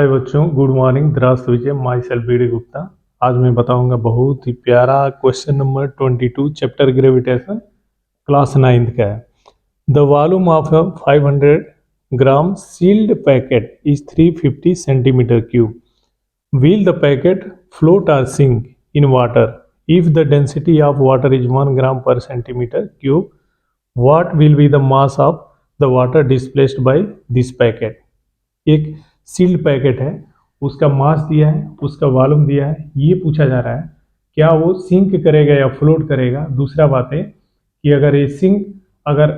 हाय बच्चों, good morning. द्रास्तविजय, myself B D Gupta. आज मैं बताऊंगा बहुत ही प्यारा question number 22, chapter gravitation, class 9th का है। The volume of a 500 gram sealed packet is 350 centimetre cube. Will the packet float or sink in water? If the density of water is 1 gram per centimeter cube, what will be the mass of the water displaced by this packet? एक sealed packet है, उसका मास दिया है, उसका volume दिया है, ये पूछा जा रहा है क्या वो सिंक करेगा या फ्लोट करेगा। दूसरा बात है कि अगर ये सिंक अगर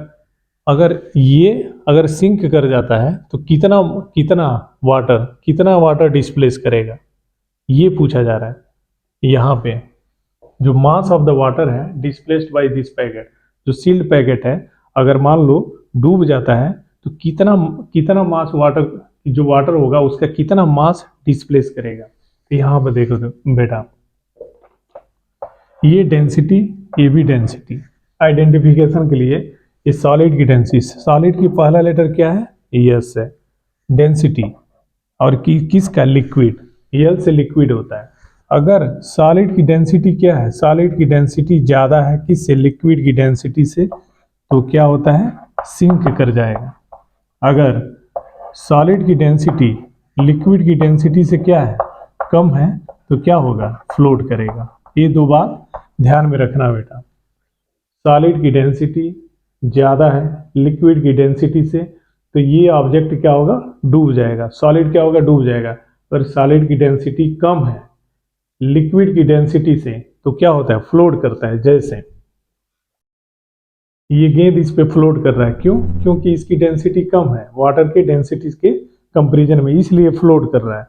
अगर सिंक कर जाता है तो कितना वाटर डिस्प्लेस करेगा, ये पूछा जा रहा है। यहाँ पे जो मास ऑफ द वाटर है डिस्प्लेस्ड बाय दिस पैकेट, जो सील्ड पैकेट है, अगर मान लो डूब जाता है तो कितना मास वाटर, जो वाटर होगा उसका कितना मास डिस्प्लेस करेगा। तो यहाँ पर देखो तो बेटा, ये डेंसिटी, ये भी डेंसिटी। आइडेंटिफिकेशन के लिए ये सॉलिड की डेंसिटी, सॉलिड की पहला लेटर क्या है? यस है। डेंसिटी और किसका? लिक्विड। यल से लिक्विड होता है। अगर सॉलिड की डेंसिटी क्या है? सॉलिड की डेंसिटी ज़्यादा है किससे? लिक्विड की डेंसिटी से। तो क्या होता है? सिंक कर जाएगा। अगर सॉलिड की डेंसिटी लिक्विड की डेंसिटी से क्या है? कम है, तो क्या होगा? फ्लोट करेगा। ये दो बात ध्यान में रखना बेटा। सॉलिड की डेंसिटी ज़्यादा है लिक्विड की डेंसिटी से, तो ये ऑब्जेक्ट क्या होगा? डूब जाएगा। सॉलिड क्या होगा? डूब जाएगा। अगर सॉलिड की डेंसिटी कम है लिक्विड की डेंसिटी से, तो क्या होता है? फ्लोट करता है। जैसे ये गेंद इस पे फ्लोट कर रहा है, क्यों? क्योंकि इसकी डेंसिटी कम है वाटर के डेंसिटी के कंपैरिजन में, इसलिए फ्लोट कर रहा है।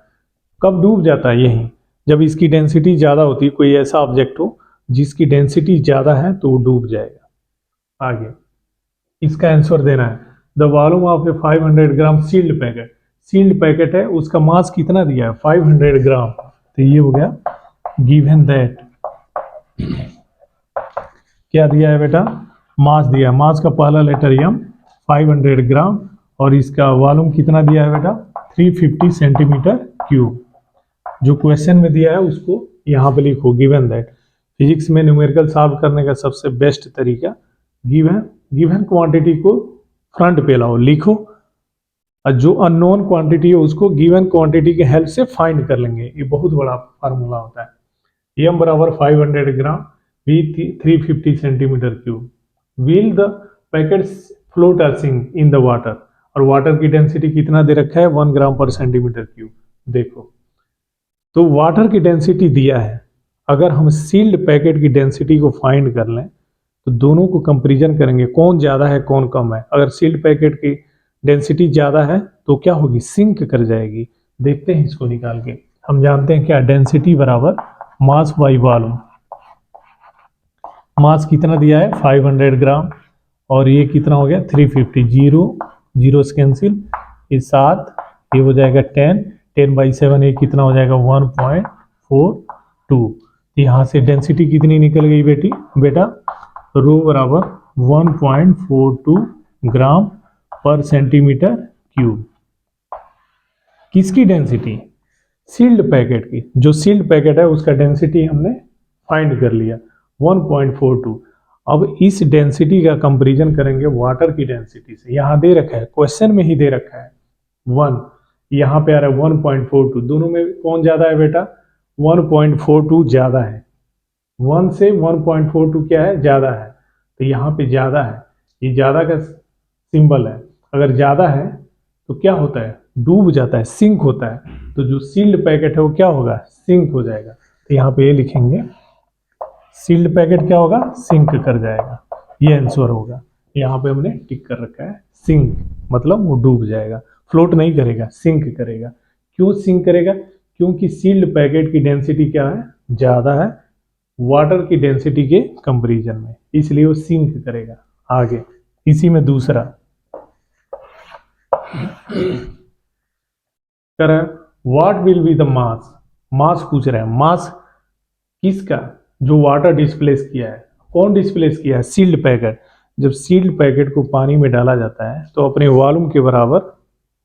कब डूब जाता है? यही जब इसकी डेंसिटी ज़्यादा होती है। कोई ऐसा ऑब्जेक्ट हो जिसकी डेंसिटी ज़्यादा है तो वो डूब जाएगा। आगे इसका आंसर देना है। The volume of a 500 gram sealed packet, sealed packet है, उसका मास कितना दिया है? 500 ग्राम। तो ये हो गया गिवन दैट। क्या दिया है बेटा? मास दिया है। मास का पहला लेटर एम, 500 ग्राम, और इसका वॉल्यूम कितना दिया है बेटा? 350 सेंटीमीटर क्यूब। जो क्वेश्चन में दिया है उसको यहाँ पे लिखो, गिवन दैट। फिजिक्स में न्यूमेरिकल सॉल्व करने का सबसे बेस्ट तरीका, गिवन क्वांटिटी को फ्रंट पे लाओ, लिखो, और जो अननोन क्वांटिटी है उसको गिवन क्वांटिटी के हेल्प से फाइंड कर लेंगे। ये बहुत बड़ा फार्मूला होता है। एम बराबर 500 gram, V 350 centimetre cube. Will the packet float और सिंक इन द वाटर, और वाटर की डेंसिटी कितना दे रखा है? 1 ग्राम पर सेंटीमीटर क्यूब। देखो तो वाटर की डेंसिटी दिया है। अगर हम सील्ड पैकेट की डेंसिटी को फाइंड कर लें तो दोनों को कंपैरिजन करेंगे, कौन ज़्यादा है कौन कम है। अगर सील्ड पैकेट की डेंसिटी ज़्यादा है तो क्या होगी? सिंक कर जाएगी। देखते हैं इसको निकाल के। हम जानते हैं क्या? डेंसिटी बराबर मास बाई वॉल्यूम। मास कितना दिया है? 500 ग्राम, और ये कितना हो गया? 350। जीरो से कैंसिल, ये 7, ये हो जाएगा 10/7, ये कितना हो जाएगा? 1.42। यहाँ से डेंसिटी कितनी निकल गई बेटा? रो बराबर 1.42 ग्राम पर सेंटीमीटर क्यूब। किसकी डेंसिटी? सील्ड पैकेट की। जो सील्ड पैकेट है उसका डेंसिटी हमने फाइंड कर लिया 1.42। अब इस डेंसिटी का कंपैरिजन करेंगे वाटर की डेंसिटी से। यहाँ दे रखा है, क्वेश्चन में ही दे रखा है 1, यहाँ पे आ रहा है 1.42। दोनों में कौन ज़्यादा है बेटा? 1.42 ज़्यादा है। 1 से 1.42 क्या है? ज़्यादा है। तो यहाँ पे ज़्यादा है, ये ज़्यादा का सिंबल है। अगर ज़्यादा है तो क्या होता है? डूब जाता है, सिंक होता है। तो जो सील्ड पैकेट है वो क्या होगा? सिंक हो जाएगा। तो यहाँ पे ये लिखेंगे, सील्ड पैकेट क्या होगा? सिंक कर जाएगा। ये आंसर होगा। यहाँ पे हमने टिक कर रखा है सिंक, मतलब वो डूब जाएगा, फ्लोट नहीं करेगा, सिंक करेगा। क्यों सिंक करेगा? क्योंकि सील्ड पैकेट की डेंसिटी क्या है? ज़्यादा है वाटर की डेंसिटी के कंपैरिजन में, इसलिए वो सिंक करेगा। आगे इसी में दूसरा कर what will be the mass. Mass पूछ रहे हैं। मास किसका? जो वाटर डिस्प्लेस किया है। कौन डिस्प्लेस किया है? Sealed packet. जब सील्ड पैकेट को पानी में डाला जाता है तो अपने वॉल्यूम के बराबर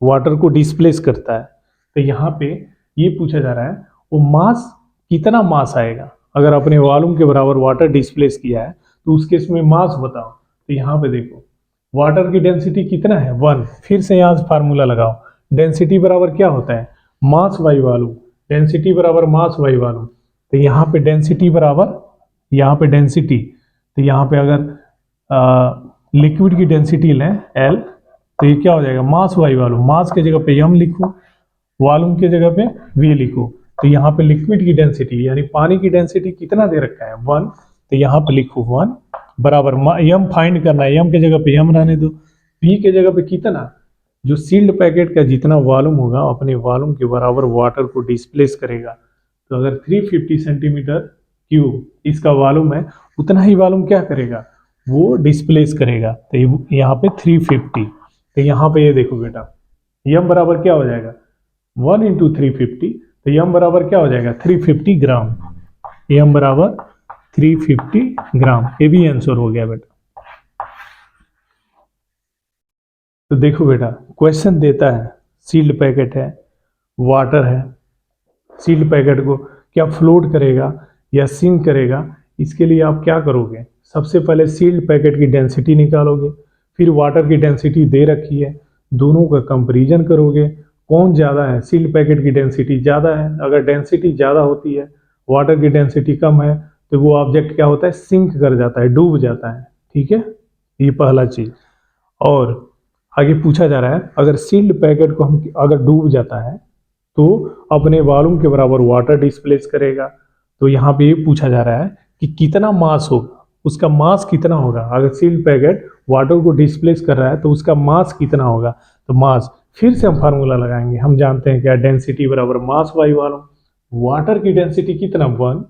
वाटर को डिस्प्लेस करता है। तो यहाँ पे ये पूछा जा रहा है वो मास कितना मास आएगा, अगर अपने वॉल्यूम के बराबर वाटर डिस्प्लेस किया है तो उस केस में मास बताओ। तो यहाँ पे देखो वाटर की डेंसिटी कितना है 1, फिर से यहाँ फार्मूला लगाओ, डेंसिटी बराबर क्या होता है मास बाई वॉल्यूम, डेंसिटी बराबर मास बाई वॉल्यूम। तो यहाँ पे डेंसिटी बराबर, यहाँ पे डेंसिटी, तो यहाँ पे अगर लिक्विड की डेंसिटी लें L, तो ये क्या हो जाएगा मास बाई वॉल्यूम, मास के जगह पे m लिखो, वॉल्यूम की जगह पे v लिखो। तो यहाँ पे लिक्विड की डेंसिटी यानी पानी की डेंसिटी कितना दे रखा है 1, तो यहाँ पे लिखो 1 बराबर m फाइंड करना है, m के जगह पे m रहने दो, v के जगह पे कितना, जो सील्ड पैकेट का जितना वॉल्यूम होगा अपने वॉल्यूम के बराबर वाटर को डिस्प्लेस करेगा। तो अगर 350 सेंटीमीटर क्यूब इसका वॉल्यूम है उतना ही वॉल्यूम क्या करेगा वो डिस्प्लेस करेगा। तो यहाँ पे 350, तो यहाँ पे ये देखो बेटा m बराबर क्या हो जाएगा 1 इंटू 350, तो m बराबर क्या हो जाएगा 350 ग्राम, m बराबर 350 ग्राम, ये भी आंसर हो गया बेटा। तो देखो बेटा क्वेश्चन देता है सील्ड पैकेट है, वाटर है, सील्ड पैकेट को क्या फ्लोट करेगा या सिंक करेगा, इसके लिए आप क्या करोगे सबसे पहले सील्ड पैकेट की डेंसिटी निकालोगे, फिर वाटर की डेंसिटी दे रखी है दोनों का कंपैरिजन करोगे, कौन ज़्यादा है, सील्ड पैकेट की डेंसिटी ज़्यादा है, अगर डेंसिटी ज़्यादा होती है वाटर की डेंसिटी कम है तो वो ऑब्जेक्ट क्या होता है सिंक कर जाता है, डूब जाता है। ठीक है, ये पहला चीज़। और आगे पूछा जा रहा है अगर सील्ड पैकेट को हम अगर डूब जाता है तो अपने वॉल्यूम के बराबर वाटर डिस्प्लेस करेगा। तो यहाँ पे ये पूछा जा रहा है कि कितना मास होगा, उसका मास कितना होगा, अगर सील्ड पैकेट वाटर को डिस्प्लेस कर रहा है तो उसका मास कितना होगा। तो मास फिर से हम फार्मूला लगाएंगे, हम जानते हैं क्या डेंसिटी बराबर मास बाई वॉल्यूम, वाटर की डेंसिटी कितना 1,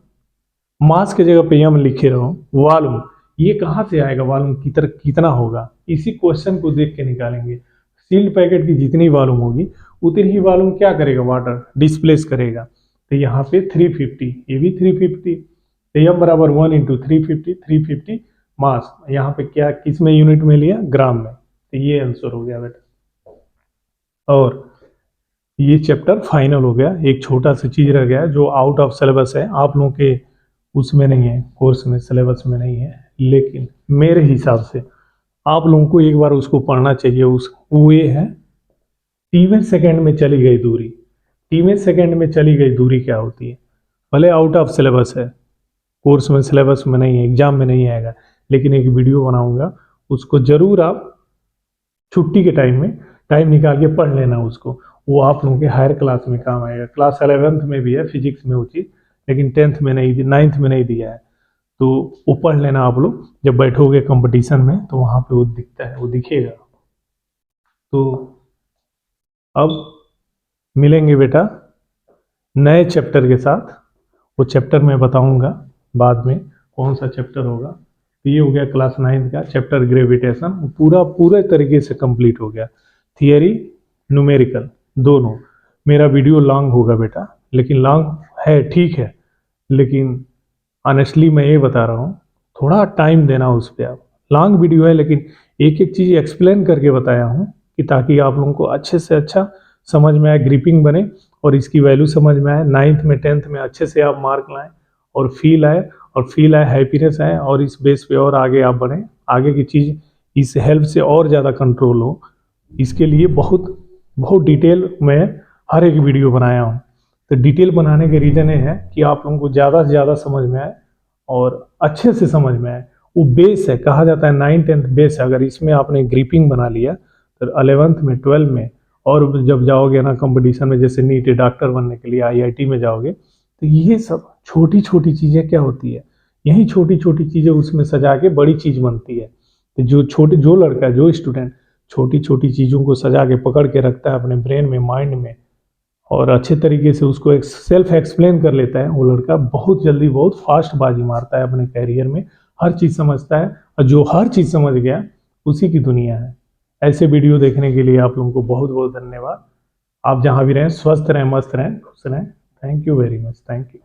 मास के जगह पे हम लिखे रहो वॉल्यूम, ये कहाँ से आएगा वॉल्यूम कितना होगा, इसी क्वेश्चन को देख के निकालेंगे। सील्ड पैकेट की जितनी वॉल्यूम होगी उतनी ही वॉल्यूम क्या करेगा वाटर डिस्प्लेस करेगा। तो यहाँ पे 350, ये भी 350, तो m बराबर 1 इंटू 350 मास, यहाँ पे क्या किस में यूनिट में लिया ग्राम में, तो ये आंसर हो गया बेटा। और ये चैप्टर फाइनल हो गया, एक छोटा सा चीज रह गया जो आउट ऑफ सिलेबस है, आप लोगों के उसमें नहीं है, कोर्स में सिलेबस में नहीं है, लेकिन मेरे हिसाब से आप लोगों को एक बार उसको पढ़ना चाहिए। वो ये है टीवें सेकंड में चली गई दूरी, टीवें सेकंड में चली गई दूरी क्या होती है, भले आउट ऑफ सिलेबस है, कोर्स में सिलेबस में नहीं है, एग्जाम में नहीं आएगा, लेकिन एक वीडियो बनाऊंगा उसको जरूर आप छुट्टी के टाइम में टाइम निकाल के पढ़ लेना उसको, वो आप लोगों के हायर क्लास में काम आएगा। क्लास 11th में भी है फिजिक्स में वो चीज़, लेकिन 10th में नहीं, 9th में नहीं दिया है, तो वो पढ़ लेना आप लोग, जब बैठोगे कंपटीशन में तो वहाँ पे वो दिखता है, वो दिखेगा। तो अब मिलेंगे बेटा नए चैप्टर के साथ, वो चैप्टर मैं बताऊंगा बाद में कौन सा चैप्टर होगा। तो ये हो गया क्लास 9 का चैप्टर ग्रेविटेशन, पूरे तरीके से कंप्लीट हो गया, थियरी न्यूमेरिकल दोनों। मेरा वीडियो लॉन्ग होगा बेटा, लेकिन लॉन्ग है ठीक है, लेकिन ऑनेस्टली मैं ये बता रहा हूँ थोड़ा टाइम देना उस पर। आप लॉन्ग वीडियो है लेकिन एक एक चीज़ एक्सप्लेन करके बताया हूँ कि ताकि आप लोगों को अच्छे से अच्छा समझ में आए, ग्रिपिंग बने और इसकी वैल्यू समझ में आए, 9th में 10th में अच्छे से आप मार्क लाएं और फील आए हैप्पीनेस आए, और इस बेस पे और आगे आप बढ़ें, आगे की चीज़ इस हेल्प से और ज़्यादा कंट्रोल हो। इसके लिए बहुत डिटेल में हर एक वीडियो बनाया हूँ। तो डिटेल बनाने के रीज़न ये है कि आप लोगों को ज़्यादा से ज़्यादा समझ में आए और अच्छे से समझ में आए। वो बेस है, कहा जाता है 9th-10th बेस है, अगर इसमें आपने ग्रिपिंग बना लिया तो 11th में 12th में और जब जाओगे ना कंपटीशन में, जैसे नीट डॉक्टर बनने के लिए IIT में जाओगे, तो ये सब छोटी छोटी चीज़ें क्या होती है, यही छोटी छोटी चीज़ें उसमें सजा के बड़ी चीज़ बनती है। तो जो लड़का जो स्टूडेंट छोटी छोटी चीज़ों को सजा के पकड़ के रखता है अपने ब्रेन में, माइंड में, और अच्छे तरीके से उसको एक सेल्फ एक्सप्लेन कर लेता है, वो लड़का बहुत जल्दी बहुत फास्ट बाजी मारता है अपने कैरियर में, हर चीज़ समझता है, और जो हर चीज़ समझ गया उसी की दुनिया है। ऐसे वीडियो देखने के लिए आप लोगों को बहुत बहुत धन्यवाद। आप जहाँ भी रहें स्वस्थ रहें, मस्त रहें, खुश रहें। Thank you very much, thank you.